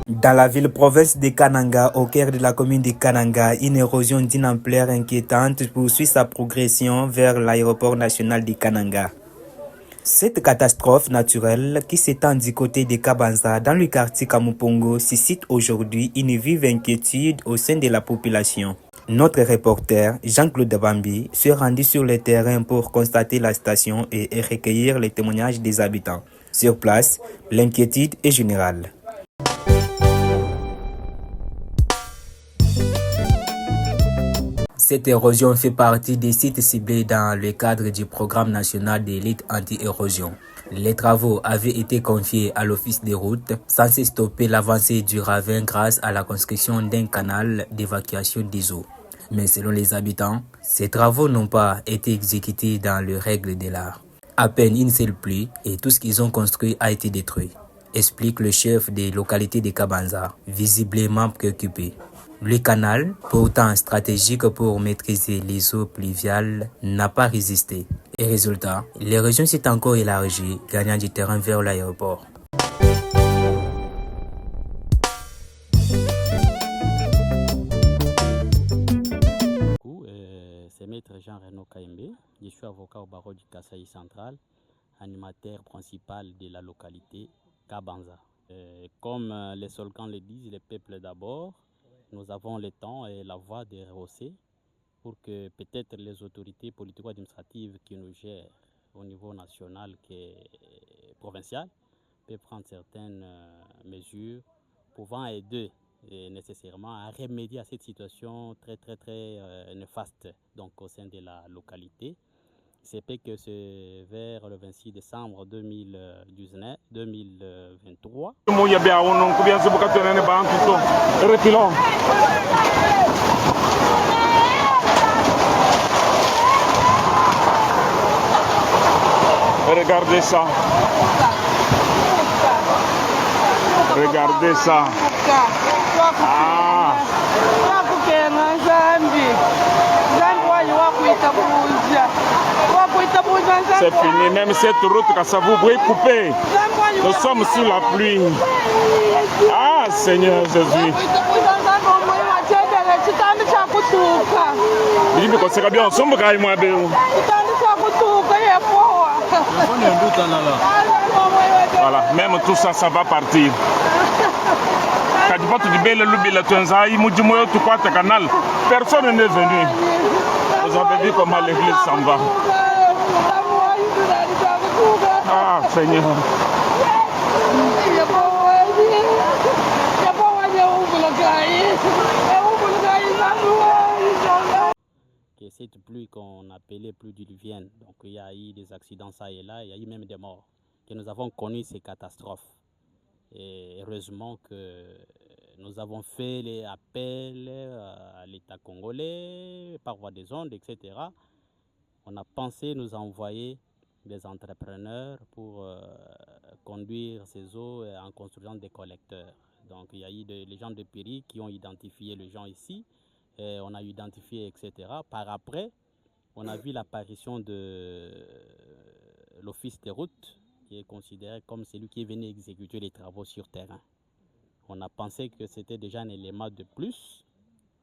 Dans la ville-province de Kananga, au cœur de la commune de Kananga, une érosion d'une ampleur inquiétante poursuit sa progression vers l'aéroport national de Kananga. Cette catastrophe naturelle qui s'étend du côté de Kabanza dans le quartier Kamupongo suscite aujourd'hui une vive inquiétude au sein de la population. Notre reporter Jean-Claude Bambi s'est rendu sur le terrain pour constater la station et recueillir les témoignages des habitants. Sur place, l'inquiétude est générale. Cette érosion fait partie des sites ciblés dans le cadre du programme national d'élite anti-érosion. Les travaux avaient été confiés à l'Office des routes, censé stopper l'avancée du ravin grâce à la construction d'un canal d'évacuation des eaux. Mais selon les habitants, ces travaux n'ont pas été exécutés dans les règles de l'art. À peine une seule pluie et tout ce qu'ils ont construit a été détruit, explique le chef des localités de Kabanza, visiblement préoccupé. Le canal, pourtant stratégique pour maîtriser les eaux pluviales, n'a pas résisté. Et résultat, l'érosion s'est encore élargie, gagnant du terrain vers l'aéroport. C'est Maître Jean-Renaud Kaimbe, je suis avocat au barreau du Kasaï central, animateur principal de la localité Kabanza. Comme les Solkans le disent, le peuple d'abord, nous avons le temps et la voie de rehausser pour que peut-être les autorités politico-administratives qui nous gèrent au niveau national et provincial peuvent prendre certaines mesures pouvant aider nécessairement à remédier à cette situation très néfaste donc, au sein de la localité. C'est fait que c'est vers le 26 décembre 2023. Regardez ça. Regardez ça. Ah. C'est fini, même cette route, quand ça vous brille coupée. Nous sommes sous la pluie. Ah, Seigneur Jésus. Voilà, même tout ça, ça va partir. Personne n'est venu. Vous avez vu comment l'église s'en va. Ah, Seigneur. Que cette pluie qu'on appelait pluie diluvienne, donc il y a eu des accidents ça et là, il y a eu même des morts. Que nous avons connu ces catastrophes. Et heureusement que nous avons fait les appels à l'État congolais, par voie des ondes, etc. On a pensé nous envoyer des entrepreneurs pour conduire ces eaux en construisant des collecteurs. Donc il y a eu les gens de Péry qui ont identifié les gens ici, et on a identifié, etc. Par après, on a vu l'apparition de l'Office des routes, qui est considéré comme celui qui est venu exécuter les travaux sur terrain. On a pensé que c'était déjà un élément de plus,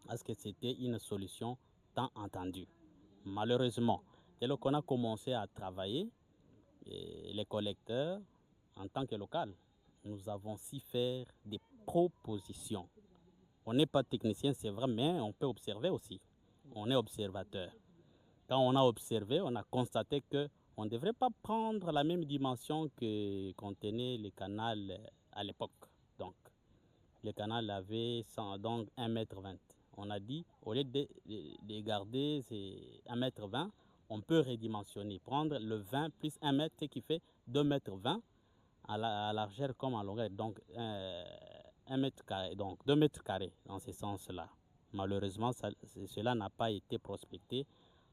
parce que c'était une solution tant entendue. Malheureusement, dès lors qu'on a commencé à travailler, les collecteurs, en tant que local, nous avons su faire des propositions. On n'est pas technicien, c'est vrai, mais on peut observer aussi. On est observateur. Quand on a observé, on a constaté qu'on ne devrait pas prendre la même dimension que contenait le canal à l'époque. Donc, le canal avait donc 1,20 m. On a dit, au lieu de garder ces 1,20 m, on peut redimensionner, prendre le 20 plus 1 m, ce qui fait 2,20 m à largeur comme à longueur. Donc, 1 mètre carré, donc 2 mètres carrés dans ce sens-là. Malheureusement, cela n'a pas été prospecté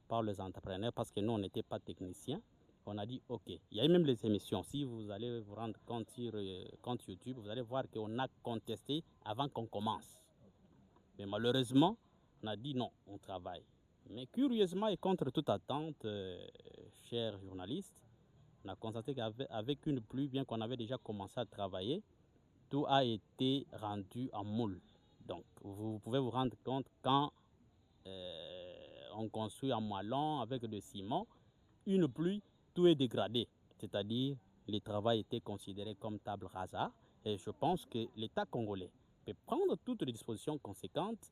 par les entrepreneurs parce que nous, on n'était pas techniciens. On a dit, OK, il y a même les émissions. Si vous allez vous rendre compte sur compte YouTube, vous allez voir qu'on a contesté avant qu'on commence. Mais malheureusement, on a dit non, on travaille. Mais curieusement et contre toute attente, chers journalistes, on a constaté qu'avec une pluie, bien qu'on avait déjà commencé à travailler, tout a été rendu en moule. Donc, vous pouvez vous rendre compte quand on construit en moellon avec du ciment, une pluie, tout est dégradé. C'est-à-dire, le travail était considéré comme table rasa. Et je pense que l'État congolais peut prendre toutes les dispositions conséquentes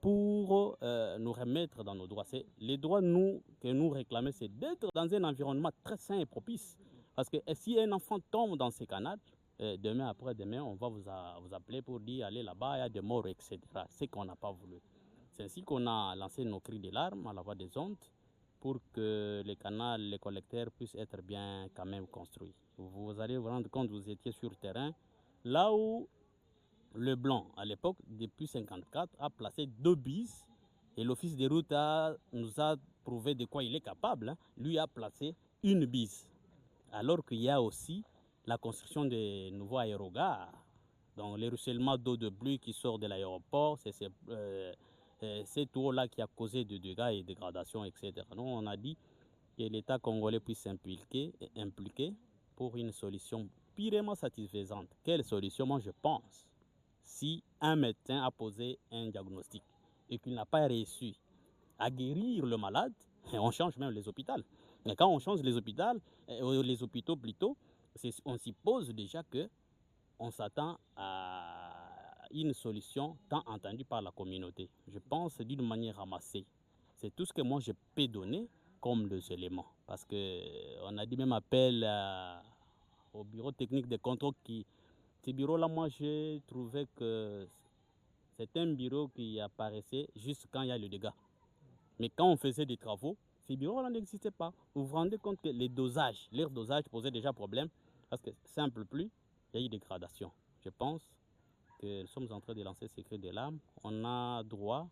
pour nous remettre dans nos droits. Les droits que nous réclamons, c'est d'être dans un environnement très sain et propice. Parce que si un enfant tombe dans ces canaux, demain après-demain, on va vous appeler pour dire allez là-bas, il y a des morts, etc. C'est qu'on n'a pas voulu. C'est ainsi qu'on a lancé nos cris de larmes à la voix des ondes pour que les canaux, les collecteurs puissent être bien quand même construits. Vous allez vous rendre compte, vous étiez sur le terrain, là où le Blanc, à l'époque, depuis 1954, a placé 2 bises et l'Office des routes nous a prouvé de quoi il est capable. Lui a placé 1 bise. Alors qu'il y a aussi la construction des nouveaux aérogares. Donc, les ruissellements d'eau de pluie qui sort de l'aéroport, c'est cette eau-là qui a causé des dégâts et dégradations, etc. Donc, on a dit que l'État congolais puisse s'impliquer pour une solution purement satisfaisante. Quelle solution? Moi, je pense. Si un médecin a posé un diagnostic et qu'il n'a pas réussi à guérir le malade, on change même les hôpitaux. Et quand on change les hôpitaux plutôt, on suppose déjà qu'on s'attend à une solution tant entendue par la communauté. Je pense d'une manière ramassée. C'est tout ce que moi je peux donner comme des éléments. Parce qu'on a dit même appel au bureau technique de contrôle qui... Ce bureau-là, moi, j'ai trouvé que c'est un bureau qui apparaissait juste quand il y a le dégât. Mais quand on faisait des travaux, ces bureaux-là n'existaient pas. Vous vous rendez compte que leur dosage posait déjà problème parce que simple pluie, il y a eu dégradation. Je pense que nous sommes en train de lancer ces cris de larmes. On a droit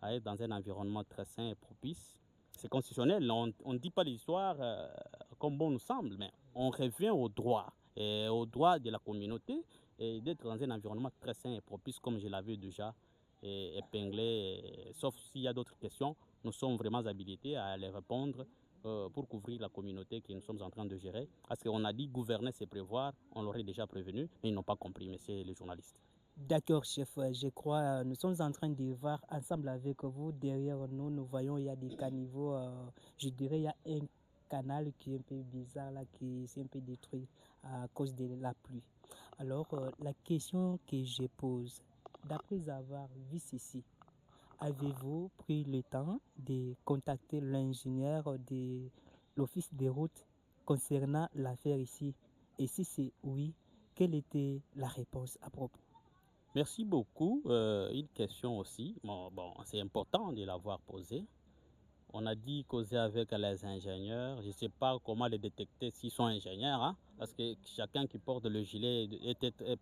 à être dans un environnement très sain et propice. C'est constitutionnel, on ne dit pas l'histoire comme bon nous semble, mais on revient au droit de la communauté et d'être dans un environnement très sain et propice comme je l'avais déjà épinglé. Sauf s'il y a d'autres questions, nous sommes vraiment habilités à les répondre pour couvrir la communauté que nous sommes en train de gérer. Parce qu'on a dit gouverner c'est prévoir, on l'aurait déjà prévenu, mais ils n'ont pas compris, messieurs les journalistes. D'accord, chef. Je crois nous sommes en train de voir ensemble avec vous. Derrière nous, nous voyons il y a des caniveaux. Je dirais il y a un canal qui est un peu bizarre là, qui s'est un peu détruit à cause de la pluie. Alors, la question que je pose, d'après avoir vu ceci, avez-vous pris le temps de contacter l'ingénieur de l'Office des routes concernant l'affaire ici? Et si c'est oui, quelle était la réponse à propos? Merci beaucoup. Une question aussi, bon, c'est important de l'avoir posée. On a dit causer avec les ingénieurs. Je ne sais pas comment les détecter s'ils sont ingénieurs, hein, parce que chacun qui porte le gilet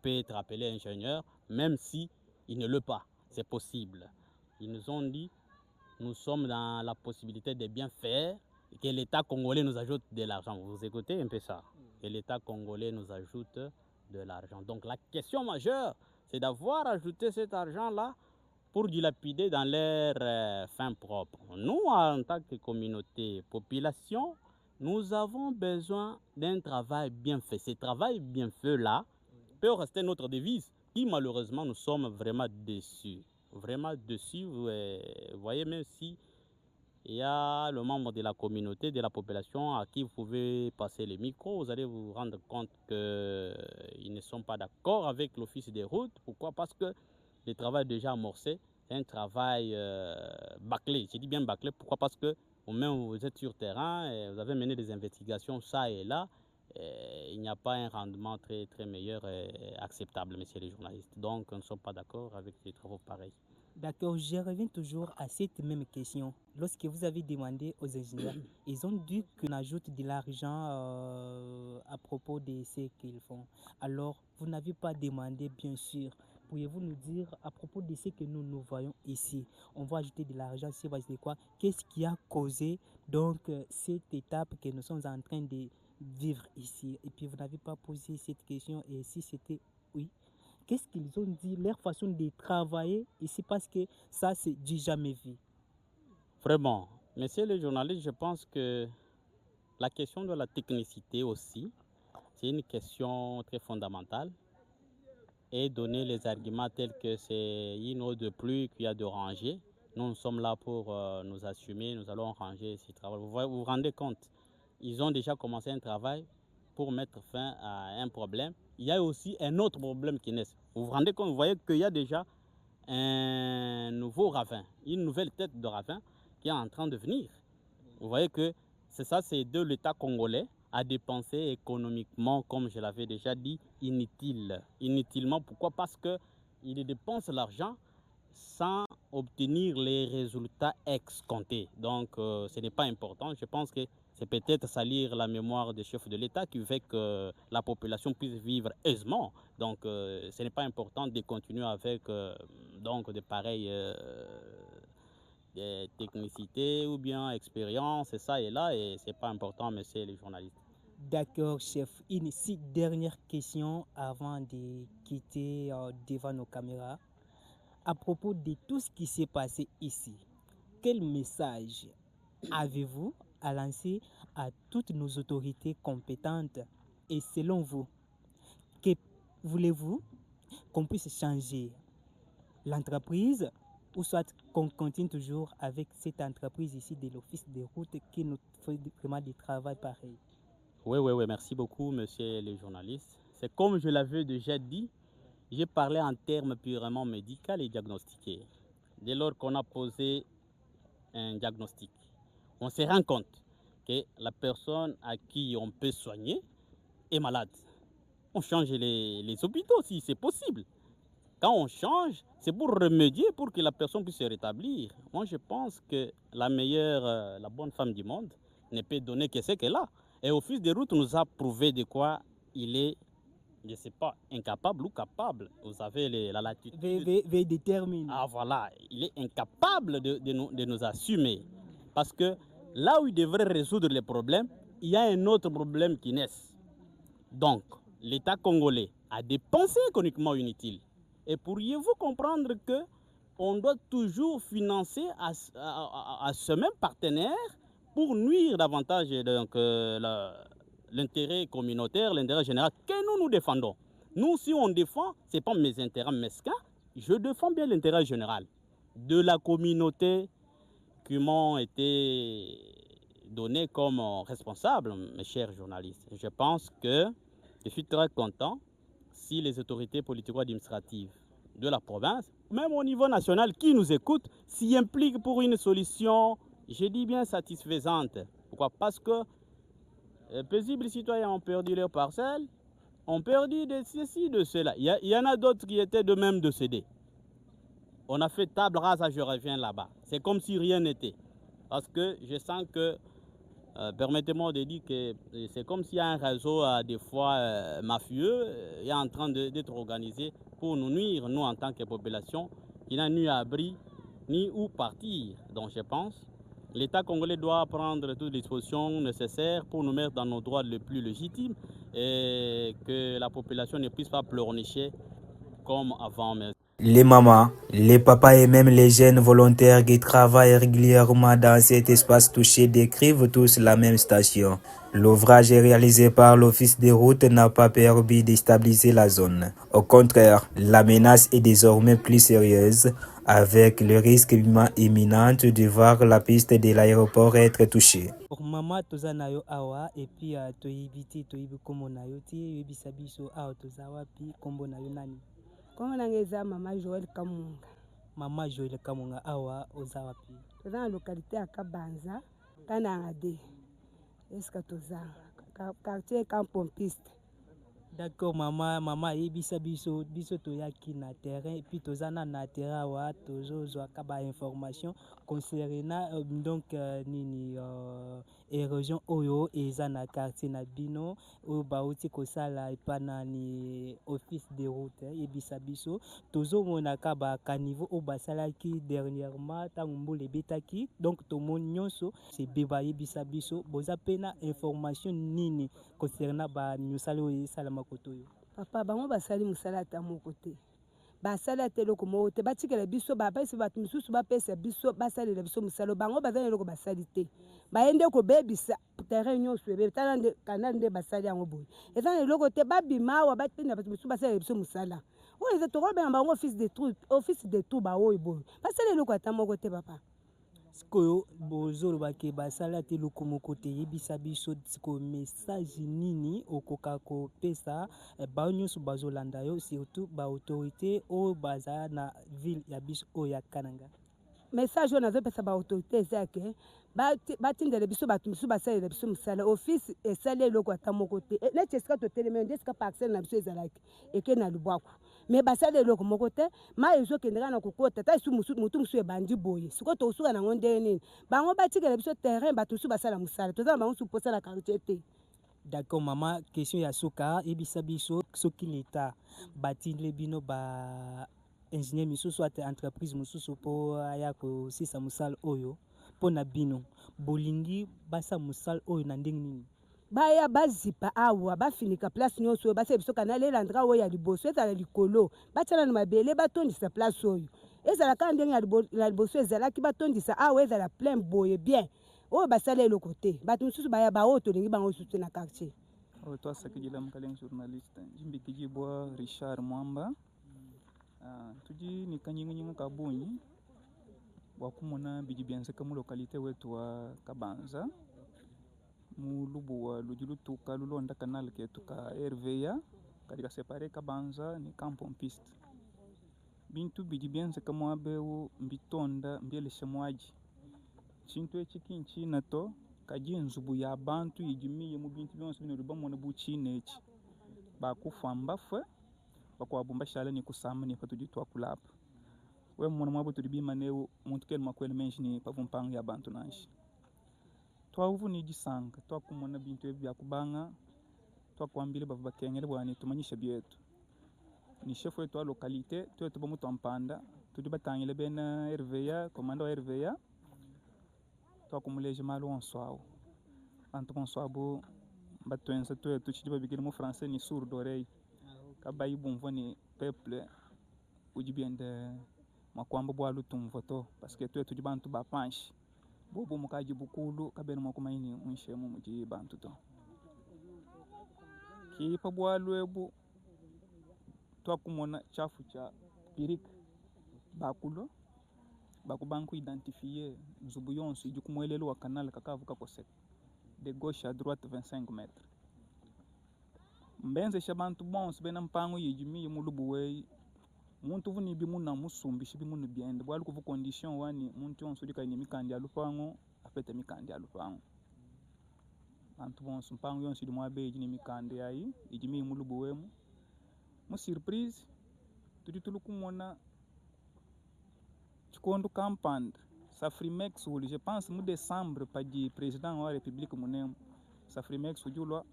peut être appelé ingénieur, même si il ne l'est pas. C'est possible. Ils nous ont dit, nous sommes dans la possibilité de bien faire et que l'État congolais nous ajoute de l'argent. Vous écoutez un peu ça? Que l'État congolais nous ajoute de l'argent. Donc la question majeure, c'est d'avoir ajouté cet argent-là pour dilapider dans leurs fins propres. Nous, en tant que communauté, population, nous avons besoin d'un travail bien fait. Ce travail bien fait-là peut rester notre devise. Et malheureusement, nous sommes vraiment déçus. Vraiment déçus. Vous voyez, même si il y a le membre de la communauté, de la population à qui vous pouvez passer les micros, vous allez vous rendre compte qu'ils ne sont pas d'accord avec l'Office des routes. Pourquoi? Parce que le travail déjà amorcé, c'est un travail bâclé. Je dis bien bâclé. Pourquoi? Parce que vous-même, vous êtes sur terrain, et vous avez mené des investigations ça et là. Et il n'y a pas un rendement très, très meilleur et acceptable, messieurs les journalistes. Donc, nous ne sommes pas d'accord avec des travaux pareils. D'accord, je reviens toujours à cette même question. Lorsque vous avez demandé aux ingénieurs, ils ont dit qu'on ajoute de l'argent à propos de ce qu'ils font. Alors, vous n'avez pas demandé, bien sûr. Pourriez-vous nous dire à propos de ce que nous voyons ici? On va ajouter de l'argent, c'est quoi? Qu'est-ce qui a causé donc cette étape que nous sommes en train de vivre ici? Et puis, vous n'avez pas posé cette question et si c'était oui? Qu'est-ce qu'ils ont dit, leur façon de travailler ici, parce que ça, c'est du jamais vu. Vraiment, messieurs les journalistes, je pense que la question de la technicité aussi, c'est une question très fondamentale. et donner les arguments tels que c'est une eau de pluie qu'il y a de ranger. Nous sommes là pour nous assumer, nous allons ranger ce travail. Vous vous rendez compte, ils ont déjà commencé un travail pour mettre fin à un problème. Il y a aussi un autre problème qui naît. Vous vous rendez compte, vous voyez qu'il y a déjà un nouveau ravin, une nouvelle tête de ravin qui est en train de venir. Vous voyez que c'est ça, c'est de l'État congolais à dépenser économiquement, comme je l'avais déjà dit, inutilement. Pourquoi? Parce qu'il dépense l'argent sans obtenir les résultats escomptés. Donc ce n'est pas important. Je pense que c'est peut-être salir la mémoire des chefs de l'État qui fait que la population puisse vivre aisément. Donc ce n'est pas important de continuer avec donc de pareilles des technicités ou bien expérience, et ça et là, et c'est pas important, messieurs les journalistes. D'accord, chef. Une dernière question avant de quitter devant nos caméras. À propos de tout ce qui s'est passé ici, quel message avez-vous à lancer à toutes nos autorités compétentes? Et selon vous, que voulez-vous qu'on puisse changer l'entreprise ou soit qu'on continue toujours avec cette entreprise ici de l'Office des routes qui nous fait vraiment du travail pareil? Oui, merci beaucoup, monsieur les journalistes. C'est comme je l'avais déjà dit, j'ai parlé en termes purement médicaux et diagnostiqués. Dès lors qu'on a posé un diagnostic, on se rend compte que la personne à qui on peut soigner est malade. On change les hôpitaux si c'est possible. Quand on change, c'est pour remédier, pour que la personne puisse se rétablir. Moi, je pense que la meilleure, la bonne femme du monde ne peut donner que ce qu'elle a. Et Office des routes nous a prouvé de quoi il est, je ne sais pas, incapable ou capable. Vous avez la latitude. Veuillez déterminer. Ah voilà, il est incapable de nous assumer. Parce que là où il devrait résoudre les problèmes, il y a un autre problème qui naît. Donc, l'État congolais a dépensé économiquement inutile. Et pourriez-vous comprendre qu'on doit toujours financer à ce même partenaire pour nuire davantage l'intérêt communautaire, l'intérêt général que nous défendons. Nous, si on défend, ce n'est pas mes intérêts mesquins, je défends bien l'intérêt général de la communauté qui m'ont été donnés comme responsable, mes chers journalistes. Je pense que je suis très content si les autorités politico-administratives de la province, même au niveau national, qui nous écoutent, s'y impliquent pour une solution, je dis bien satisfaisante. Pourquoi? Parce que paisibles citoyens ont perdu leurs parcelles, ont perdu de ceci, de cela. Il y en a d'autres qui étaient de même décédés. On a fait table rase, je reviens là-bas. C'est comme si rien n'était. Parce que je sens que, permettez-moi de dire que c'est comme s'il y a un réseau des fois mafieux est en train d'être organisé pour nous nuire, nous en tant que population, qui n'a ni abri ni où partir. Donc je pense l'État congolais doit prendre toutes les dispositions nécessaires pour nous mettre dans nos droits les plus légitimes et que la population ne puisse pas pleurnicher comme avant. Les mamans, les papas et même les jeunes volontaires qui travaillent régulièrement dans cet espace touché décrivent tous la même station. L'ouvrage réalisé par l'Office des routes n'a pas permis de stabiliser la zone. Au contraire, la menace est désormais plus sérieuse, avec le risque imminent de voir la piste de l'aéroport être touchée. Pour maman toza nayo awa et puis toyibiti toyibi kombo nayo ti yebisa biso awa toza wapi kombo nayo nani? Kombo nangeza Mama Joël Kamunga. Mama Joël Kamunga awa oza wapi? Toza na localité ya Kabanza, Kanangade. Eska toza quartier Campompiste. D'accord, maman yebisa biso toyaki na terrain et puis toza na terrain awa tozozwa kaba information concernant donc nini érosion oyo eza na quartier na bino oyo bauti kosala epana ni office de route yebisa biso tozomona kaba caniveau oyo basalaki dernièrement ntango mbula ebetaki donc tomoni nyonso sebeba yebisa biso boza pena information nini concernant bamisala oyo esalama koto oyo? Papa bango basali mosala ata moko te, basala te eloko moko te, batikela biso bapesi bato misusu bapesa biso basalela biso mosala bango baza na eloko basali te, bayende kobebisa terrain nyonso ebebe tala kanal nde basali yango boye eza na eloko te, babima awa batinda bato misusu basalela biso mosala oyo eza tokobenga bango office de tout baoyo boyo basala eloko ata moko te papa. Sikoyo bozoloba ke basala te eloko moko te yebisa biso sikoyo message nini okoka kopesa bao nyonso bazolanda yo surtout baautorité oyo baza na ville ya biso oyo ya Kananga. Message oyo nazopesa baautorité eza ke batindela biso bato misusu basalela biso mosala office esali eloko ata moko te neti esika totelemi nde esika parcelle na biso ezalaki eke na lubwaku me basali eloko moko te mai ezokendeka na kokota ta motu mosusu ebandi boye sikoyo tokosuka nango ndenge nini bango batikela biso terrain bato mosusu basala mosala toza na bango mosusu mposala quartier te. D'accord mama, question ya suka ebisa biso soki leta batindele bino ba ingénieur misusu ate entreprise mosusu po ya kosisa mosala oyo mpona bino bolingi basa mosala oyo na ndenge nini? Baya bazipa awa bafinika place nyonso oyo basala biso kana lelandra oyo ya liboso ezala likolo batiala na mabele batondisa place oyo ezala kaka ndenge ya liboso ezalaki batondisa awa ezala plein boye bien oyo basala eloko te bato mosusu baya baoyo tolingi bango lisusu na quartier. Oyo twasakidila mkaleng journaliste jimbikiji bwa Richard Mwamba tuji ni kanyingu kabunyi wakumona biji bianzeka mu localité wetu wa Kabanza mu lubu wa lujilutuka lulonda kanal ketu ka RVA kadika separe Kabanza ni Kampong Piste bintu biji bianzeka mu abeu mbitonda mbielesha mwaji chintu echikinchi nato kaji nzubu ya bantu yijimiye mu bintu byonse bino ribamona buchine echi bakufamba fwe bakwabumba shala ni kusama ni fatu jitwa kulapa we mwana mwabo tulibima neu muntu kele makwele menshi ni pavumpanga ya bantu nanshi twavuvu ni jisanga twakumona bintu ebi byakubanga twakwambile bavu bakengele bwani tumanyisha byetu ni chef wetu wa localité twetu bamutu ampanda tudi batangile bena RVA komanda wa RVA twakumuleje malo onswao bantu onswabo batwenza twetu chidiba bigile mu français ni sourd d'oreille kabayi bumvo ni peuple ujibiende makwamba bwa lutumvo to parce que twetu bantu bapanshi bobo mukaji bukulu kabene makumaini unshemu muji bantu to kipa bwa lwebu twakumona chafu cha pirika bakulo bakubanku identifier zubu yonso ijukumwelelo wa kanal kakavuka koseka de gauche à droite 25 mètres mbenze shabantu bonse bena mpango yijimi mulubu wei muntu vuni bimuna musumbi shibimunu biende bwali kuvu condition wani muntu yonso dika ni mikandi alupango apete mikandi alupango bantu bonse mpango yonso dimwa beji ni mikandi yayi ijimi mulubu wemu mu surprise tuditulu kumona chikondo campagne Safrimex uli je pense mu décembre pa di président wa république munem Safrimex ujulwa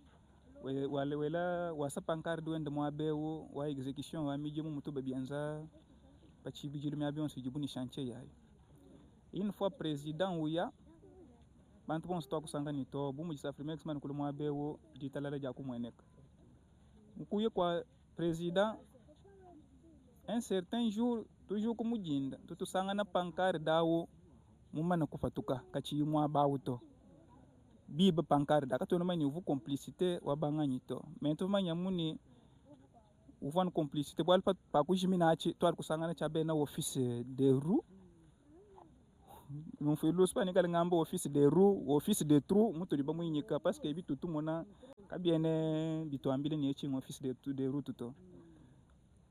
wala wasapankar duende mwabeu wa execution wa miji mu mutuba bianza pa chibijilu myabion sijibuni chantier yayi une fois président uya bantu bon stock sanga ni to bu mu Safrimex man kulu mwabeu ditalala ja kumweneka mukuye kwa président un certain jour toujours kumujinda tutusanga na pankar dawo mumana kufatuka kachi mwa bawuto biba pankar da katona mani uvu complicité wabanganyito mento manya muni uvan complicité bwal pat pa kujimina to al kusanga na chabe na office de rue mon felo spani kala ngambo office de rue office de trou muto liba muyinyika parce que bitu tumona kabiene bitu ambile ni echi office de rue tuto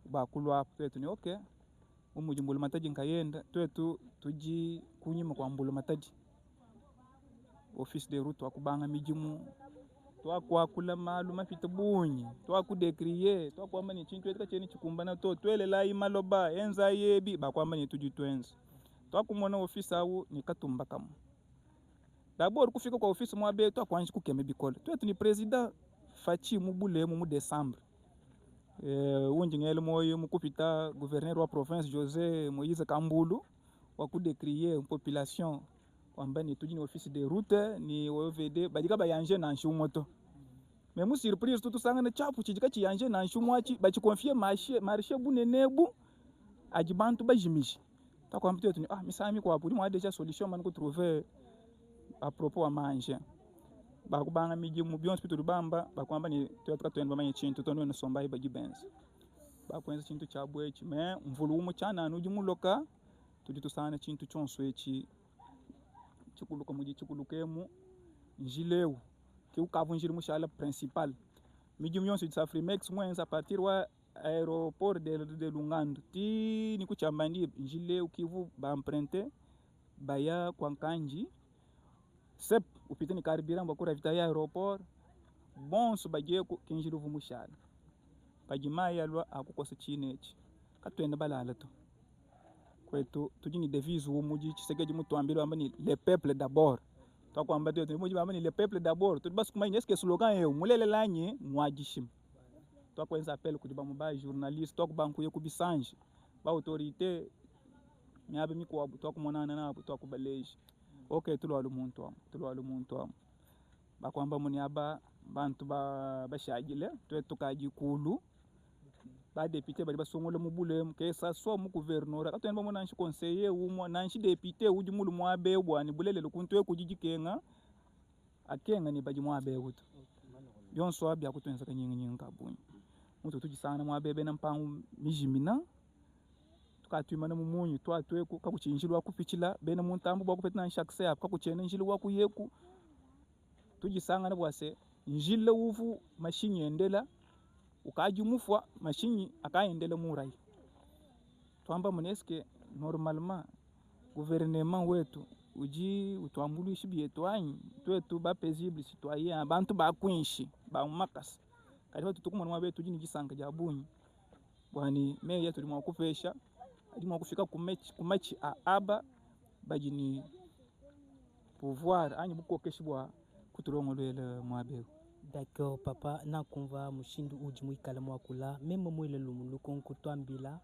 ba kulwa petu ni okay umujimbulu mataji nkayenda twetu tuji kunyima kwa mbulu mataji office de route twakubanga mijimu twakwakula malu mafita bunyi twakudecrier twakwamba ni chintu etika cheni chikumbana to twelela imaloba enza yebi bakwamba ni tuji twenza twakumona office awu ni katumba kama d'abord kufika kwa office mwabe twakwanji kukeme bikola twetu ni president fachi mubule mu décembre unjingele moyo mukupita gouverneur wa province José Moïse Kambulu wakudecrier population kwamba ni tuji ni office de route ni OVD badika bayanje na nshumoto mais mu surprise tutusanga na chapu chijika chiyanje na nshumwachi bachi confier marché bunenebu ajibantu bajimishi takwamba tu ni misami kwa puli mwa deja solution man ko trouver à propos à manger bakubanga miji mu byonse pitu bamba bakwamba ni tuyatka twenda bamanye chintu tono no somba ibaji benz bakwenza chintu cha bwechi me mvulu umu chana nuji muloka tudi tusana chintu chonso echi chikuluka muji chikulukemu njileu que o cavo njiri mushala principal miji myonso de Safrimex mwenza a partir wa aeroport de Lungando ti ni kuchambandi njileu kivu ba emprunter baya kwankanji sep upite ni karibira mbakura vita ya aeroport bonso baje kinjiri vumushala pajima yalwa akukosa chinechi katwenda balala to kwetu tujini devise umuji chisekeji mutwambiro ambani le peuple d'abord to kwamba tyo muji ambani le peuple d'abord to bas kuma ineske slogan yo mulele lanye mwajishim to kwenza appel kudiba muba journaliste to kubanku ye kubisanje ba autorité nyabe mikwa to kumonana nabo to kubaleji okay tulwa muntu bakwamba muni aba bantu bashagile tukaji kulu ba député bali basongola mubulemu ke sa so mu gouverneur katwen ba mona nshi conseiller umo na nshi député uji mulu mwabe bwani bulele lukuntu e kujijikenga akenga ni baji mwabe uto byonso abya kutwenza kanyingi kabunyi mutu tujisana mwabe bena mpangu mijimina tukatwimana mumunyu twatweku kakuchinjilwa kupichila bena muntambu bwa kupetna nshakse apa kakuchene njilwa kuyeku tujisanga na bwase njile uvu mashinyi endela ukaji mufwa mashinyi akaendele murai twamba muneske normalement gouvernement wetu uji utwambulishi bietu anyi twetu ba paisible citoyen abantu bakwinshi ba makasi kaliba tutukumana mwabe tujini gisanga jabunyi bwani me yetu limwa kufesha alimwa kufika kumechi aba bajini pouvoir anyi bukokeshibwa kuturongolele mwabe. D'accord papa na konva mushindu uji mwikala mwakula même mwile lumuluko nkutwambila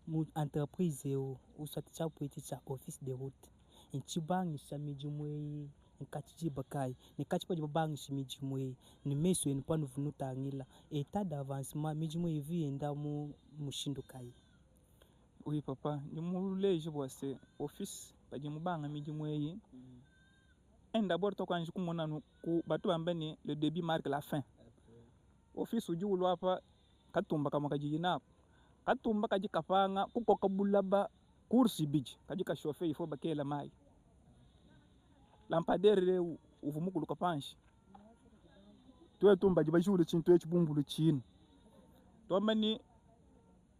mu entreprise yo usati cha poeti cha office de route nchibangi shamiji mwe nkachiji bakai nikachipa jibangi shimiji mwe ni meso en panu vunuta ngila état d'avancement miji mwe vi enda mu mushindu kai. Oui papa ni muleje bwase office baje mubanga miji mwe d'abord to kanji kumona ku batu bambeni le début marque la fin office uji ulwapa katumba kama kajina katumba kaji kafanga kukoka bulaba kursi biji kaji ka chauffer ifo bakela mai lampadaire uvumuku lukapanshi tuwe tumba jibajule chintu echibumbulu chini twamani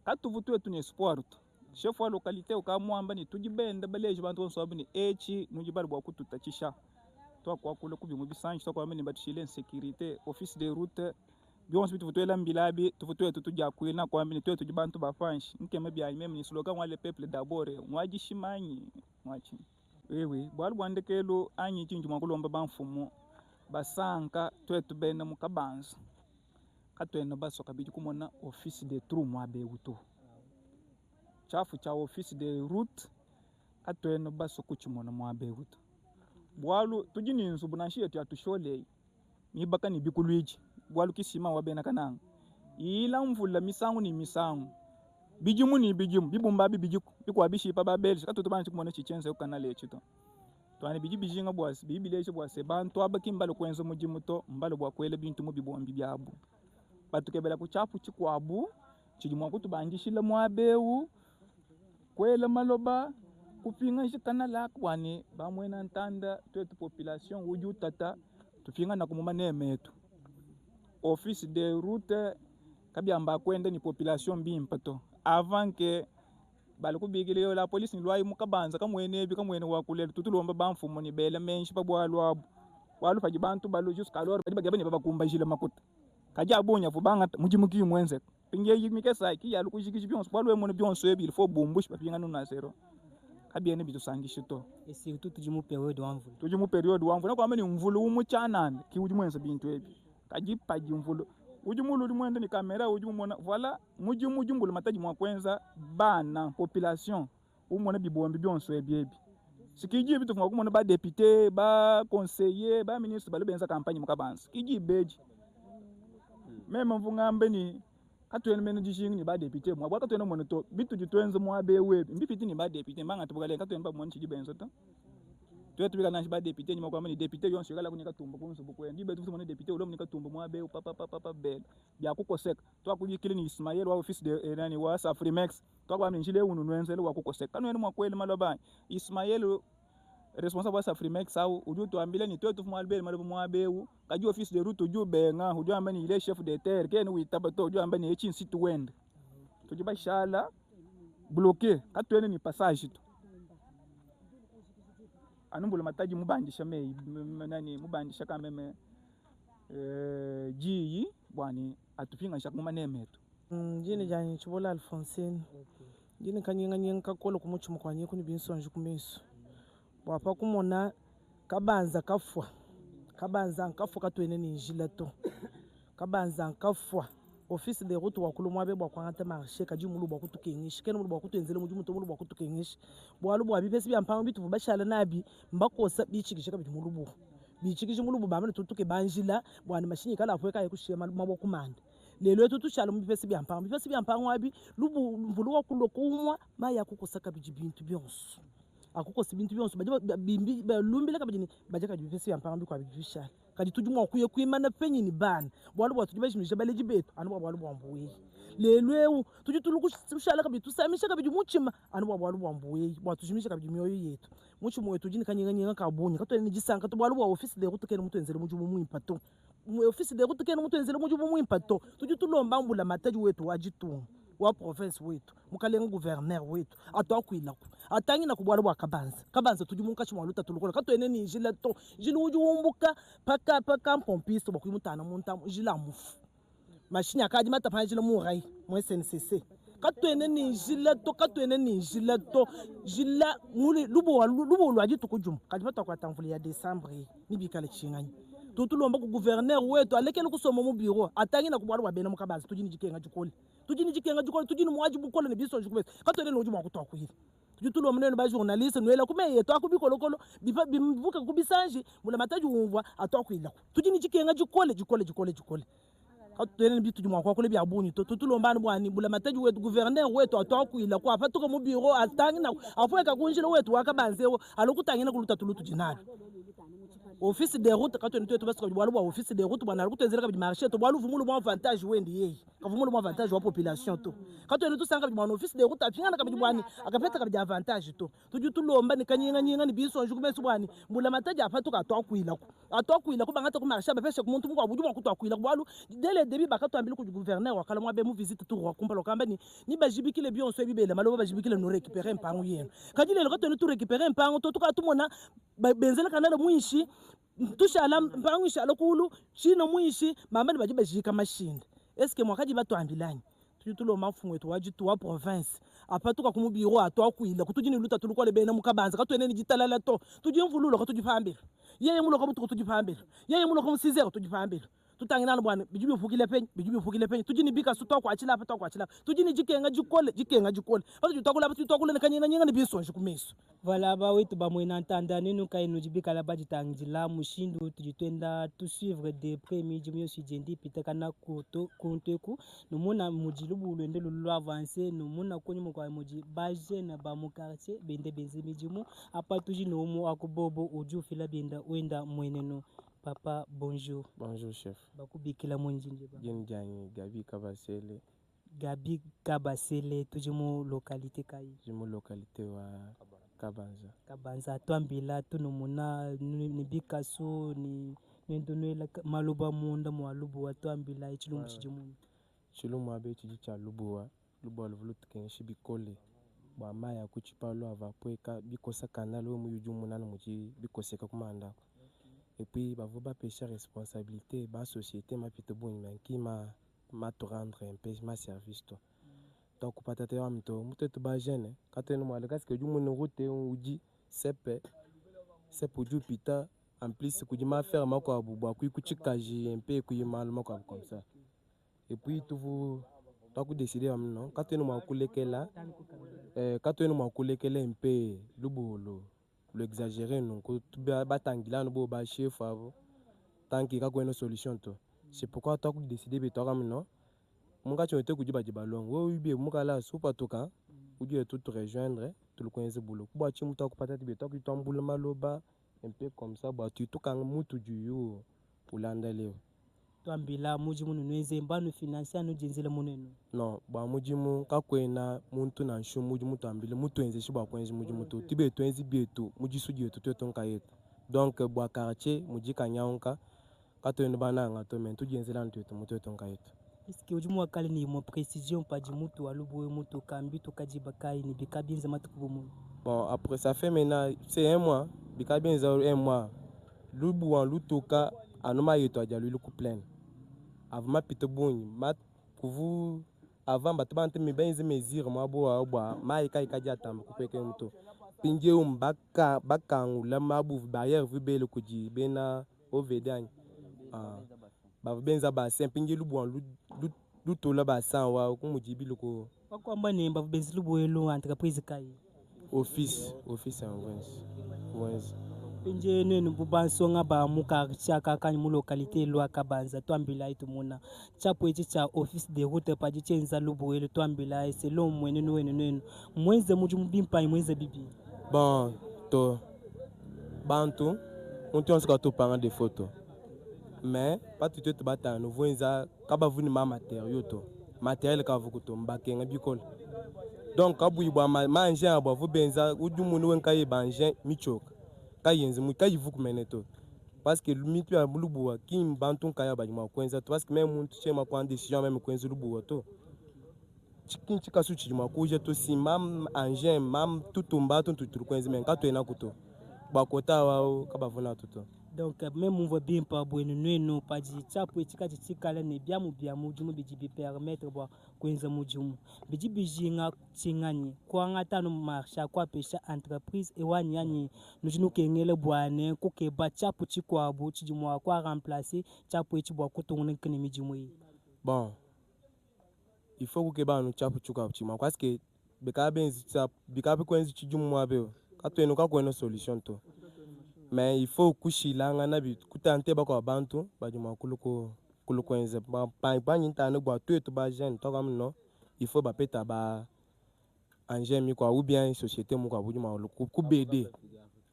katuvu tuwe tune sport chef wa localité ukamwamba ni tujibenda baleje bantu bonso abini echi nujibali bwa kututachisha to kwa kule kubingu bisanji to kwa meni batishile sécurité office de route byonse bituvutwela mbilabi tuvutwe tutuja kwina kwa meni twetu jibantu bafanshi nkeme bya meme ni slogan wa le peuple d'abord mwajishimanyi mwachi wewe bwali bwandekelo anyi chinji mwakulomba banfumo basanka twetu bena mukabanza katwena baso kabiji kumona office de trou mwabe uto chafu cha office de route katwena baso kuchimona mwabe uto bwalu tujini nzubu nanshi yetu atushole mibaka ni bikulwiji bwalu kisima wabena kananga ila mvula misangu ni misangu bijimu ni bijimu bibumba bijiku bikwa bishipa babeli katutubana chikumona chichenze ukanale chito twani bijinga bwasi bibileche bwase bantu abakimbalo kwenza mujimu to mbalo bwa kwele bintu mu bibombi byabu batukebela kuchapu chikwabu chijimwa kutubangishile mwabeu kwele maloba kupinga jikana lakwani bamwena ntanda twetu population uju tata tufinga na kumuma nemetu office de route kabyamba kwenda ni population bimpato avant que balikubigile yo la police ni lwayi mukabanza kamwene wakulele tutulomba bamfumo ni bele menshi babwalwabo walu faji bantu balu just kalor bagabane babakumbajile makuta kaja bonya vubanga mujimuki mwenze pinge yimike sai ki yalu kujikiji byonso balwe mona byonso ebil fo bumbush bapinga nuna zero kabiene bitusangishito et surtout tujimu periode wanvu na kwa meni mvulu umuchanane ki ujimwenza bintu ebi kajipaji mvulu ujimulu limwende ni kamera ujimona voilà mujimbulu mataji mwakwenza bana population umona bibombi byonso ebi sikiji bitu fwa kumona ba député ba conseiller ba ministre balobenza campagne mukabanza kiji beji meme mvungambe ni katwene meno jishingi ni ba député mwa bwa katwene moneto bitu jitwenze mwa bewe mbifiti ni ba député mbanga tubukale katwene ba monchi jibenzo to tu es na ba député ni makwama ni député yon shikala kunika tumbo kunso bukwe ndi betu mona député ulo munika tumbo mwa be papa bel bya kukoseka to akujikile ni Ismael wa office de nani wa Safrimex to kwa njile unu nwenzele wa kukoseka kanu mwa kweli maloba Ismael responsable wa Safrimex au uju tuambile ni tu fuma albel maloba mwa be kaji office de route uju benga uju amba ni ile chef de terre ken witaba to uju amba ni echin situ wende tujiba shala bloqué katwene ni passage to anumbula mataji mubandisha mei nani mubandisha kama meme ji bwani atupinga shakuma nemeto jini jani chibola Alphonsine jini kanyinga kakolo kumuchuma kwanye kuni binsonje kumeso bwapa kumona kabanza kafwa katwene ni njila to kabanza kafwa office de route wakulu mwabe bwa kwangata marché kaji mulu bwa kutukengishi kene mulu bwa kutenzele mujumu mulu bwa kutukengishi bwalu bwa bipesi bya mpango bitu bashala nabi mbakosa bichikishika bitu mulu bwa bichikishi mulu bwa bamene tutuke banjila bwana mashinyi kala afweka yekushema mabo kumanda lelo tutushala mubipesi bya mpango abi lubu mvulu wakulu kumwa maya kukosaka bijibintu byonso akukosa ibintu byonso bimbi lumbile kabijini bajaka bipesi bya mpango bikwa bijishala kadi tujumwa kuye kwimana penyi ni bana bwalu bwa tujiba shimisha baleji betu anu bwalu bwa mbuwe lelwe tujituluku shala kabitu samisha kabiju muchima anu bwalu bwa mbuwe bwa tujimisha kabiju myoyo yetu muchimo wetu jini kanyinga kabonye katwe ni jisanga to bwalu bwa office de kutukene mutu enzele mujumu muimpato office de kutukene mutu enzele mujumu muimpato tujitulomba mbula mataji wetu wajitunga wa province wetu mukalenga gouverneur wetu atwakwila ku atangi na kubwala bwa kabanza tujimunka chimwaluta tulukola katwene ni jila to jilu ujumbuka paka mpompisto bakuyimutana munta jila mufu mashini akaji mata panjila murai mu SNCC katwene ni jila to jila muli lubo lwaji tukujum kaji mata kwa tamvuli ya Decembre ni bikale chinganya tutulomba ku gouverneur wetu alekele kusoma mu bureau atangi na kubwala bwa bena mukabanza tujini jikenga jikoli tujini mwajibu kola ne biso jikubesa katwene no juma kutwa kuhira tujutulo mnene ba journaliste nwela kume yeto akubikolokolo bivuka kubisanje mula mataji umvwa atwakwila tujini jikenga jikole katwene bitu juma kwa kole bya bunyi tutulombana bwani bula mataji wetu gouverneur wetu atwakwila kwa apatuka mu bureau atangi na afweka kunjile wetu wakabanzewo alokutangina kuluta tulutu jinalo office de route katwene twetu basi bwalu bwa office de route bwana alokutenzela kabidi marché to bwalu vumulu bwa avantage wendi yeyi kavumulu bwa avantage wa population to katwene tusanga bwana office de route apingana kabidi bwani akapeta kabidi avantage to tujutulomba ni kanyinga ni bisonje kumeso bwani mbula mataji apatuka atwakwila ku bangata ku marché bapeshe ku muntu mukwa buju bwa kutwakwila bwalu dele debi bakatwambile ku gouverneur wakala mwa be mu visite tour wa kumbalo kamba ni bajibikile bionso bibela maloba bajibikile no récupérer mpango yenu kadile katwene tu récupérer mpango to tukatumona benzela kanala muishi tushala mpango ishala kulu chino muishi mama bajiba jika mashinde eske mwakaji batwambilanye tutulo mafunwe twajitu wa province apatuka ku bureau atwakwila kutujini luta tulukole bena mukabanza katwene ni jitalala to tujimvululo katujipambira yeye mulo kabutu tujipambira yeye mulo kamusizero tujipambira tutangina bwana bijubi ufukile penye tujini bika sutwa kwa achila tujini jikenga jikole bato tutakula kanyinga ni bisonje kumeso Voilà, bah oui, tu vas m'en entendre. Nous, quand nous disons que la base est en là, Mushindu, tu dois tout suivre de près, mais je me suis dit, peut-être qu'on a compté coup. Nous, mon amoudjilou, boulou, le avancé, nous, mon akonyo, mon amoudji, bajé, na ba mon quartier, bende benze, midjimo, à part toujours, nous, mon akobobo, audio, fila, benda, ouenda, moyeneno. Papa, bonjour. Bonjour, chef. Baku bikila mwenjinje. Jen Diagne, Gabi Kabasele. Gabi Kabasele, toujours mon localité Kayi. J'ai mon localité wa Kabanza twambila tunumuna ni bikaso ni ndonela maloba munda mwalubu watwambila ichilumbu chijimu chilumbu abe chijicha lubuwa lubuwa luvulut kenshi bikole bwa maya kuchipalo avapweka bikosa kanalo muyujumu nanu muji bikoseka kumanda et puis bavuba pêcher responsabilité ba société ma pitobuni manki ma te rendre un peu ma service toi. Donc patate wa mto mutetu ba jeune katenu mwale kaske jumu ni route uji sepe uju pita en plus kujima faire mako abubwa kuikuchikaji un peu kuyimalo mako comme ça et puis tout vous taku décider amno katenu mwakulekela katenu mwakulekela un peu lubolo le exagérer non ko batangila no bo ba chef avo tanki ka ko une solution to c'est pourquoi taku décider betora amno Munga chote kujiba jibalong wo ubie mukala supa toka ujue tout rejoindre tout le connaître boulot kuba chimuta kupata tibe to kitambula maloba un peu comme ça batu tukanga mutu juyu ulanda leo twambila mujimu nunweze mbanu financier no jenzele munenu non ba mujimu kakwena muntu na nshu mujimu tambile mutu enze shi ba kwenzi mujimu to tibe to enzi bietu mujisu jetu to tonka yetu donc bwa quartier mujika nyaunka kato eno bana nga to men tu jenzela ntu to mutu tonka yetu. Est-ce que ujimu wakale ni mo précision pa di mutu alubuwe mutu kambi to kajibakai ni bikabinza matukubumu? Bon après ça fait maintenant c'est un mois bikabinza un mois lubu en lutoka anoma yetu ajalu luku plein avant ma pito buni mat kuvu avant batubante mi benze mesure mo abo abo mai kai kaja tamba kupeke mto pinje umbaka bakangula mabu barrière vubele kuji bena ovedani ba benza ba simpinje lubu en lutola ba sanwa kumujibi luko Wakwamba nemba benzi lubuwelo entreprise kai office en Wenzi pinje nenu bubanso nga ba muka chaka kanyi mu localité lo akabanza twambila itu muna chapo echi cha office de route pa di chenza lubuwelo twambila selon mwene nenu mwenze mujimu bimpa mwenze bibi bon to bantu muntu onska to panga de photo mais pas tout te bata no voinza kaba vuni ma matériel to matériel ka vukuto mbakenga bikol donc kabu ibwa manje abo vu benza ujumu no wenka ye banje michoka kayenzi mu kayivuku meneto parce que mitu ya lubuwa kim bantu kaya ba ma kwenza to parce que même muntu chema kwa décision même kwenza lubuwa to chikin chika su chima kuje to si mam engin mam tutumba to kwenza men ka to ena kuto ba kota wa ka ba vuna to donc même on voit bien pas bueno nenu pa di chapo etika chikala ne biamu jumu biji permettre bo kwenza mujumu biji bijinga chingani kwa ngata no marcha kwa pesha entreprise e wani yani nujinu kengele bwane kuke ba chapo chikwa bu chijumu kwa remplacer chapo echi bo kutungune kene mijumu yi bon il faut que ba no chapo chukwa chima parce que bikabe kwenza chijumu abe ka to eno ka kweno solution to mais il faut kushilanga na bi kutante ba ko bantu ba juma kuluko enze ba nyinta no ba to ba jeune to comme non il faut ba peta ba engin mi quoi ou bien société mu quoi bujuma ku BD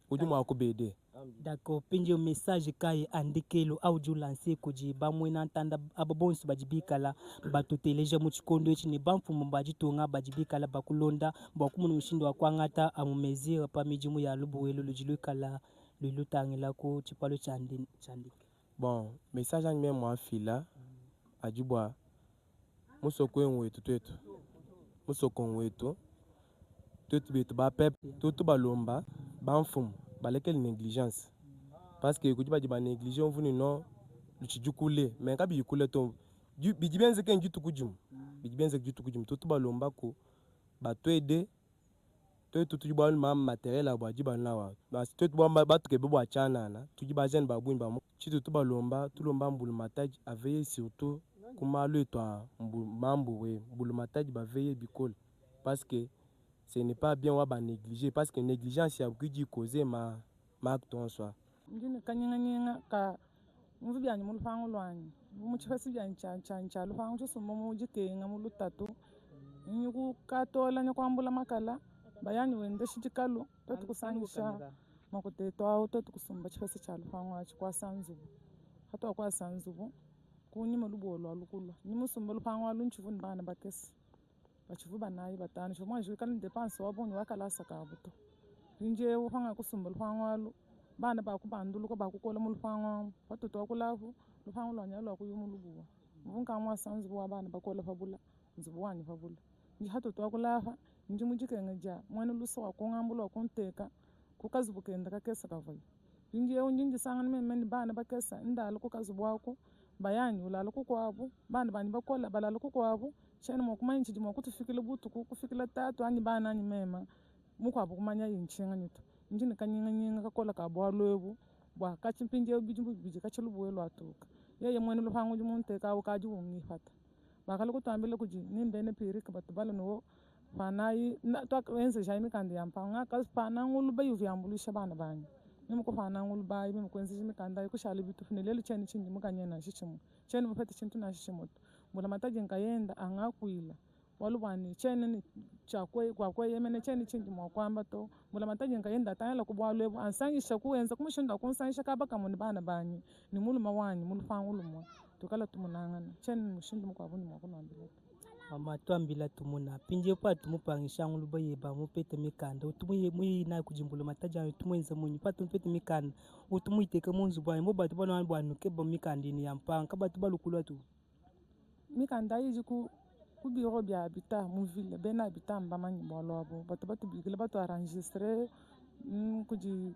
bujuma ku BD. D'accord, pinje message kai andikelo audio lancer koji ba mwena ntanda ababonsu bajibikala batuteleje mu chikondo echi ne bamfumu bajitonga bajibikala bakulonda bakumu mushindo wa kwangata amumezira pa mijimu ya lubuwelo lujilukala lulutangela ko chipalo chandi. Bon message en même moi fila ajibwa musoko enwetu twetu musoko wetu twetu betu ba pep tutu balomba bamfumu balekeli négligence parce que kujiba jiba négligence vuni non luchijukule mais kabi yukule to bijibenze ken jitu kujum bijibenze jitu kujum tutu balomba ko bato ede to tutu jiba ma matériel abo jiba nawa parce que tutu ba bato ke bebo achana na tujiba jeune babuni ba chitu tutu balomba tulomba mbulu mataji aveiller surtout kuma le to mambu we mbulu mataji ba veiller bikol parce que ce n'est pas bien wa négliger parce que négligence ya kuji causer ma acte en soi njini kanyinga ka mvu byanyu mulfangu lwanyu muchifasi byanyu cha lufangu chusumba mujikenga mulutatu nyuku katola nyakwambula makala bayanyu wende shijikalu totu kusangisha makuteto au totu kusumba chifasi cha lufangu achi kwa sanzubu hata kwa sanzubu kunyima lubolo alukulu nimusumba lufangu alunchivuni bana bakesi bachivu banayi batanu chomwa jikala dépense wabonye wakala sakabuto rinje ufanga kusumba lufangu alu bana bakubandulu ko bakukola mulfangu watoto wakulavu lufangu lwanyalo kuyumulubuwa mvunka mwa sanzubu wabana bakola fabula nzubu wani fabula nji hatoto wakulafa nji mujikenga mwana luso wakongambula wakunteka kukazibukenda kakesa kavayo rinje unjinji sangana memeni bana bakesa ndalo kukazibu wako bayanyu ulalo kukwabo bana bani bakola balalo kukwabo chene mokumanya chidi mokutufikile butuku kufikila tatu ani bana ani mema mukwabo kumanya yinchenga nyito njini kanyinga kakola kabwa lwebu bwa kachimpinje bijumbu bije kachilubuwelo atuka yeye mwene lufangu jumunte kawo kaji wongifata bakala kutambile kuji nimbene pirika batubala no fanayi na twakenze jaimi kandi yampanga kaspana ngulu bayu vyambulisha bana banyu nimuko fana ngulu bayi bimukwenze jimikanda kushali bitufune lelo chene chindi mukanyena shishimu chene mupete chintu na shishimoto mula mataji nkayenda angakwila walu bwani chene chakwe kwa kwa yemene chene chingi mwa kwamba to mula mataji ngaenda tayala kubwalwe ansangisha kuenza kumushinda kunsangisha kabaka mun bana bani ni mulu mawani mulu pangulu mwa tukala tumunangana chene mushinda mwa buni mwa kunambila amatwambila tumuna pinje pa tumupangisha ngulu bayeba mupete mikanda utumuye muyi na kujimbula mataja tumwenza munyi pa tumupete mikanda utumuyiteka munzu bwa mo batu bana bwanu kebo mikanda ni yampanga kabatu balukulu tu mikanda yiji ku biro bya habita mu ville bena habita mbamanyi bolobo batu bigile batu enregistrer kuji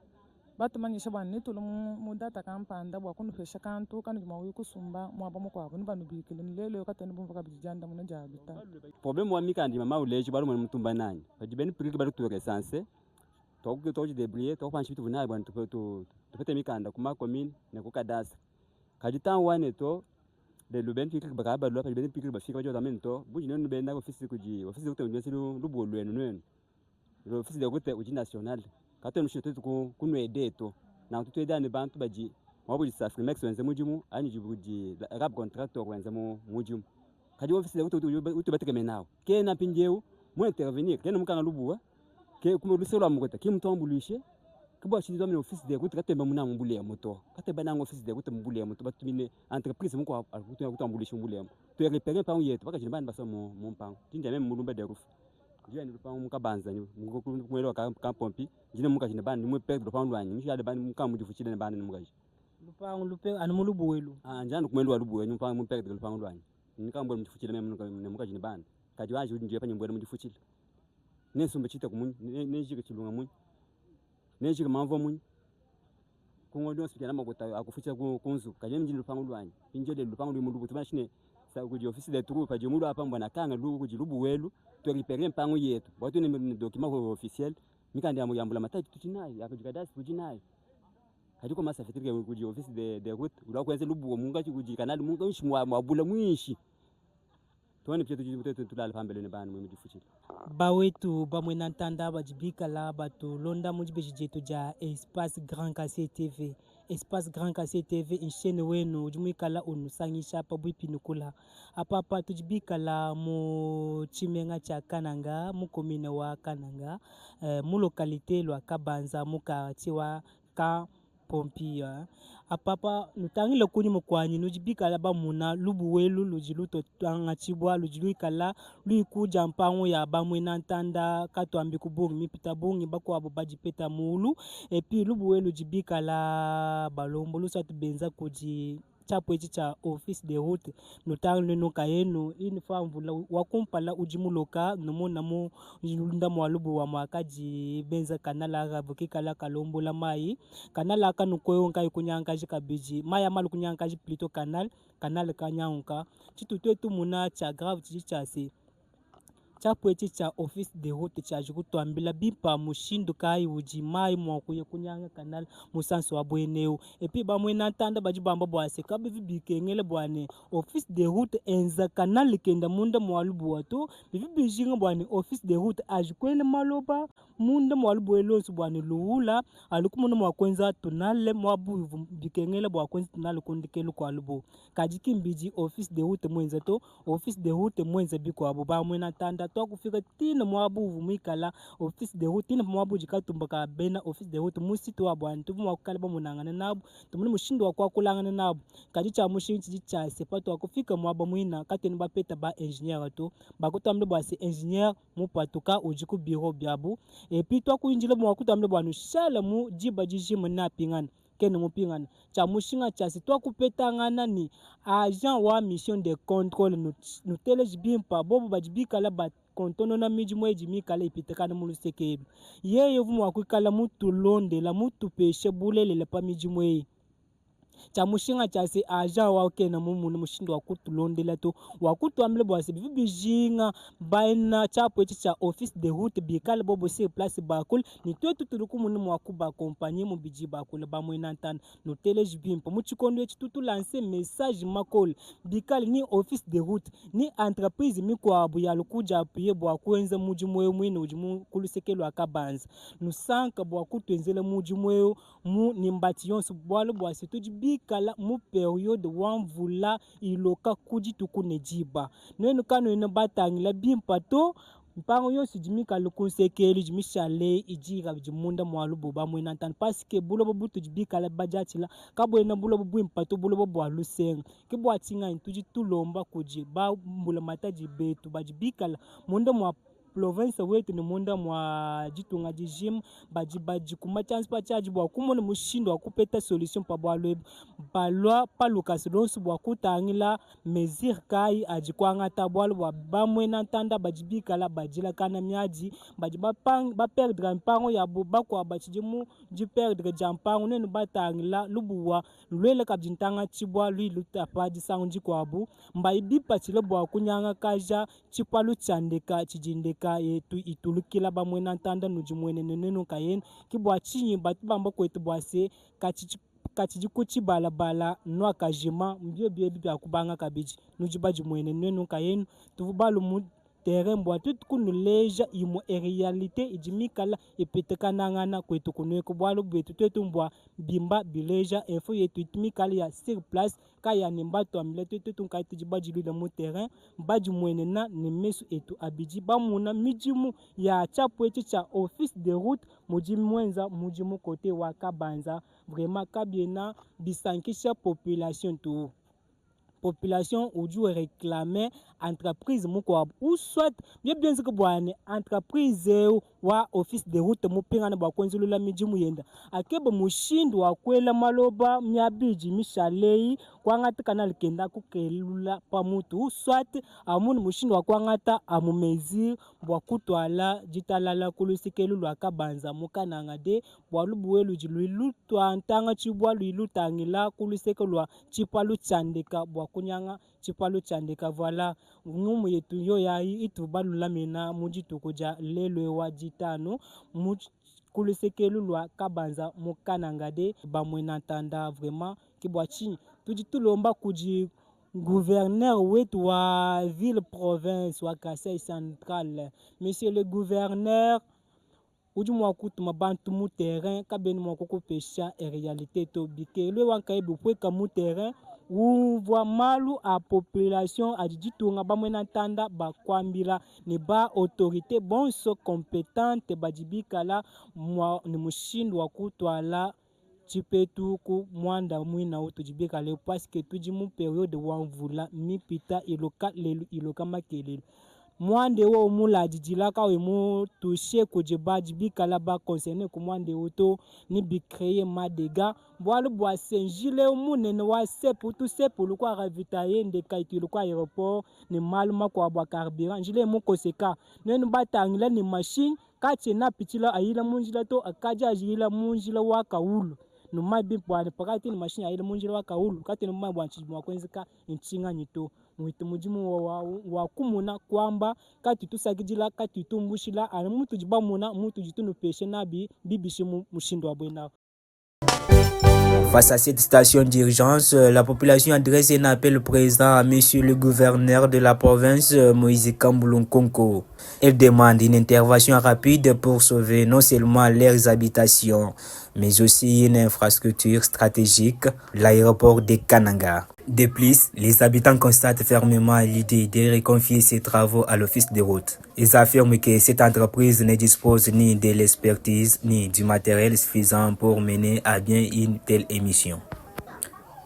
batu manyisha bwana nitulo mu data kampanda bwa kunu fesha kantu kanu mawi kusumba mwaba mukwabo nibanu bigile nilelo katani bumva bijanda mu nja habita problème wa mikandi mama uleji baro mu mutumba nani bajibeni prix baro tu recense to débrouiller to panchi bitu buna bwana to pete mikanda kuma commune ne ko kadastre kajitan wane to de luben pikir bakaba lo pa ben pikir ba fika jo tamento buji no ben na office office ko nsi lu bolwe no no office de gote uji national kato mshoto ku nwede to na tutu eda ne bantu baji mabuji safri max wenze mujimu ani jibuji rap contractor wenze mujimu kaji office de gote utu bateke menao ke na pinjeu mo intervenir ke no mukanga lubuwa ke kuma luselo amugota ke mtombulishe kuba shi domine office de gote katemba muna mbule ya moto katemba na office de gote mbule ya moto batumine entreprise muko kutambulisha mbule ya to repérer pa yetu baka jinbani baso mo mpango tinja meme mulumba de roof jua ni lupango mukabanza ni kumwelewa ka pompi jine muka jinbani mu perdre lupango lwanyi mishale bani muka mudifuchile ne bani mukaji lupango lupe anumulubu welu njana kumwelewa lubu wenyu mupango mu perdre lupango lwanyi nikambo mudifuchile meme muka jinbani kaji waje ujinje pa nyimbo mudifuchile nesumbe chita kumunyi nejike chilunga munyi nejike mamvo munyi kungodo hospital amagota akufucha kunzu kaje mjini lupango lwanyi pinjele lupango lwimundu tubashine sa kuji office de troupe je mulu apa mbona kanga lu kuji lubu welu to repérer mpango yetu watu ni document officiel mikandi amuyambula matatu tuchinayi akujikadasi kujinayi hajiko masa fitike kuji office de route ulakwenze lubu munga kuji kanali munga nshimwa mabula mwinshi tuone pia tulala pambele ne bana mu difuchile bawetu bamwe nantanda bajibika la batu londa mujibeji jetu ja Espace Grand Cassé TV Espace Grand Cassé TV inshene wenu ujumikala unusangisha pa bwipinukula apapa tujibika la mu chimenga cha Kananga mu commune wa Kananga mu localité lwa Kabanza mu quartier wa ka Pompia apapa nutangile kuni mukwanyi nujibika la bamuna lubu welu lujiluto tanga chibwa lujiluikala luikuja mpango ya bamwe nantanda katwambi kubungi mipita bungi bako abo bajipeta mulu epi lubu welu jibika la balombo lusatu benza kuji chapo echi cha office de route notangile noka yenu inifamvula wakumpala ujimuloka nomona mu njulunda mwalubu wa mwakaji benza kanala rabukikala kalombo la mai kanala kanukoyo nkai kunyanga jikabiji maya malu kunyanga plutôt kanal kanyanka chitutetu muna cha grave chichase chapo echi cha office de route cha jukutwambila bipa mushindu kai uji mai mwakuye kunyanga kanal musanso abweneo epi bamwe natanda bajibamba bwase kabe bibikengele bwane office de route enza kanal kenda munda mwalubu wato bibijinga bwane office de route ajukwele maloba munda mwalubu elonso bwane luula alukumuna mwakwenza tunale mwabu bikengele bwakwenza tunale kundikelu kwa lubo kajikimbiji office de route mwenza to office de route mwenza biko abo bamwe natanda to kufika tina mwabu mwikala office de route tina mwabu jikatumbaka bena office de route musito wa bwana tubu mwakala bamunangana nabo tumuni mushindo wa kwakulangana nabo kajicha mushinchi jicha sepato akufika mwaba mwina kateni bapeta ba engineer to bakutamle bwa se engineer mupatuka ujiku biro byabu epi to kuinjile mwakutamle bwa shala mu jiba jijimu na pingana kene mupingana cha mushinga cha sitwa kupetangana ni agent wa mission de contrôle nuteleji bimpa bobo bajibika la ba kontono na miji mweji mikala ipitekana muluseke yeye vumu wakwikala mutu londe la mutu peshe bulele le pa miji mwe cha mushinga cha se aja wa kena mumu mushindo wakutulondela to wakutuamle bwase bibijinga baina chapo echi cha office de route bikala bobo se place bakul ni twetu tulukumu ni mwakuba compagnie mu biji bakul ba mwenantana no teleji bimpo muchikondo echi tutu lancer message makol bikala ni office de route ni entreprise mikwabu ya lukuja apuye bwa kwenza muji mwe mwene ujimu kulusekelo akabanza nusanka bwa kutwenzele muji mwe mu nimbati yonso bwalo bwase tujibi bikala mu periode wanvula iloka kudi tukunejiba nenu kano ina batangila bimpato mpango yonso jimikala kunsekeli jimishale ijira jimunda mwalubo bamwena ntana parce que bulobo butu jibikala bajatila kabwena bulobo bwimpato bulobo bwalusenga kibwatinga intuji tulomba kuji ba mbula mataji betu bajibikala munda mwa province wetu ni munda mwa jitunga jijim baji kuma chance pa charge bwa kumona mushindo akupeta solution pa bwa lweb balwa palukas lonsu bwa kutangila mesure kai ajikwanga tabwalo bwa bamwena ntanda bajibikala bajila kana myaji baji ba perdre mpango ya buba kwa bachijimu ji perdre jampango nenu batangila lubuwa lwele kabjintanga chibwa lui lutapa jisangu jikwabu mbai bipa chile bwa kunyanga kaja chipalu chandeka chijindeka yetu itulukila bamwena ntanda nujimwene nenu kayen kibwa chinyi batu bamba kwetu bwase kachiji kuchi balabala no akajima mbio bia kubanga kabiji nujibaji mwene nenu kayen tuvubalu mu terrain mbwa tout kunu leja imo realite ijimikala ipetekanangana kwetu kunweko bwalu bwetu twetu mbwa bimba bileja info yetu itimikala ya sur place kaya ni mbato amile twetu nkaiti jibaji lule mu terrain mbaji mwene na ni mesu etu abiji bamuna mijimu ya chapu etu cha office de route mujimu mwenza mujimu kote wa Kabanza vraiment kabiena bisankisha population tu population oju réclamer entreprise moko ou soit bien que bwane entreprise wa office de route mupingana bakonzulula mijimu yenda akeba mushindu wakwela maloba myabiji mishalei kwangata kanal kenda kukelula pamutu soit amuni mushindu wakwangata amumezi bwakutwala jitalala kulusikelulu akabanza mukananga de bwalubuwelu jiluilu twantanga chibwa luilu tangila kulusekelwa chipalu chandeka kunyanga chipalu chandeka voilà ngumu yetu yo yayi itubalula mena mujitukuja lelwe wa jitano kulusekelulwa Kabanza mukanangade bamwena ntanda vraiment kibwachi tulomba kuji gouverneur wetu wa ville province wa Kasai Central monsieur le gouverneur uju mwakutu mabantu mu terrain kabeni mwakoko pesha réalité to bikelwe wankaibu pweka mu terrain voit malu a population a jitunga bamwena ntanda bakwambila ni ba autorité bonso compétente bajibikala ni mushindu wa kutwala chipetu ku mwanda mwina utu jibikala parce que tuji mu periode wanvula mipita iloka makelele mwande wo mula jijilaka we mu toucher kujibaji bikala ba concerné ku mwande woto ni bi créer ma dégâts bwalu bwa senjile munene wa sepu tu sepu lu kwa ravitailler ndeka itilu kwa aéroport ni maluma kwa bwa carburant njile mu koseka nenu batangila ni machine kache na pitila ayila munjila to akaja ajila munjila wa kaulu no mabi bwa pakati ni machine ayila munjila wa kaulu kati no mabi bwanchi mwa kwenzika inchinga nyito muhitu mujimu wa kumuna kwamba kati tusakijila kati tumbushila ana mutu jibamuna mutu jitunu peshe nabi bibishi mushindo wa bwena. Face à cette station d'urgence, la population adresse un appel présent à monsieur le gouverneur de la province, Moïse Kambulunkonko. Elle demande une intervention rapide pour sauver non seulement leurs habitations, mais aussi une infrastructure stratégique, l'aéroport de Kananga. De plus, les habitants constatent fermement l'idée de reconfier ces travaux à l'office de route. Ils affirment que cette entreprise ne dispose ni de l'expertise ni du matériel suffisant pour mener à bien une telle émission.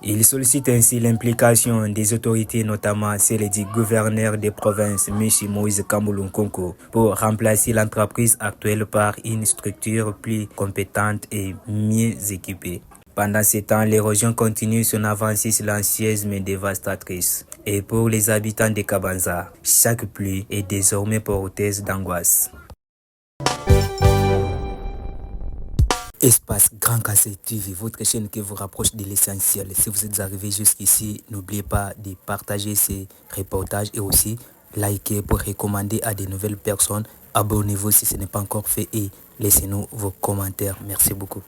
Ils sollicitent ainsi l'implication des autorités, notamment celle du gouverneur des provinces, M. Moïse Kambulunkonko, pour remplacer l'entreprise actuelle par une structure plus compétente et mieux équipée. Pendant ce temps, l'érosion continue son avancée silencieuse mais dévastatrice. Et pour les habitants de Kabanza, chaque pluie est désormais porteuse d'angoisse. Espace Grand Kassai TV, votre chaîne qui vous rapproche de l'essentiel. Si vous êtes arrivé jusqu'ici, n'oubliez pas de partager ces reportages et aussi liker pour recommander à de nouvelles personnes. Abonnez-vous si ce n'est pas encore fait et laissez-nous vos commentaires. Merci beaucoup.